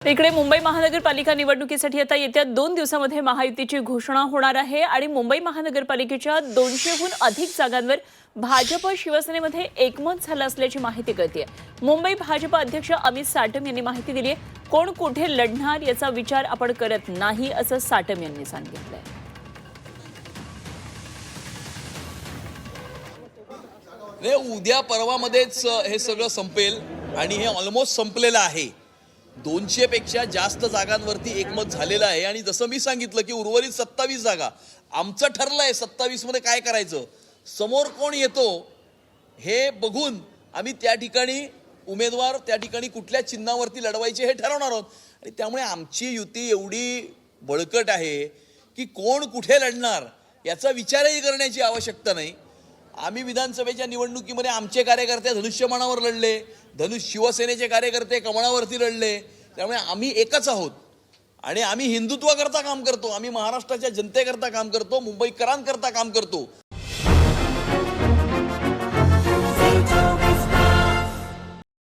इकडे मुंबई महानगरपालिका निवडणुकीसाठी आता येत्या 2 दिवसांमध्ये महायुतीची घोषणा होणार आहे आणि मुंबई महानगरपालिकेच्या 200हून अधिक जागांवर भाजप शिवसेनेमध्ये एकमत झालं असल्याची माहिती कळते। मुंबई भाजप अध्यक्ष अमित साटम यांनी माहिती दिली आहे। कोण कुठे लढणार याचा विचार आपण करत नाही असं साटम यांनी सांगितलंय। उद्या परवामध्येच हे सगळं संपेल आणि हे ऑलमोस्ट संपलेलं आहे। 200 पेक्षा जास्त जागांवरती एकमत झालेलं आहे आणि जसं मी सांगितलं की उर्वरित 27 जागा आमचं ठरलंय। 27 मध्ये काय करायचं, समोर कोण येतो हे बघून आम्ही त्या ठिकाणी उमेदवार त्या ठिकाणी कुठल्या चिन्हावरती लढवायचे हे ठरवणार आहोत। आणि त्यामुळे आमची युती एवढी बळकट आहे की कोण कुठे लढणार याचा विचारही करण्याची आवश्यकता नाही। आम्ही विधानसभेच्या निवडणुकीमध्ये आमचे कार्यकर्ते धनुष्यबाणावर लढले, शिवसेनेचे कार्यकर्ते कमळावरती लढले। त्यामुळे आम्ही एकच आहोत आणि आम्ही हिंदुत्वाकरता काम करतो, आम्ही महाराष्ट्राच्या जनतेकरता काम करतो, मुंबईकरांकरता काम करतो।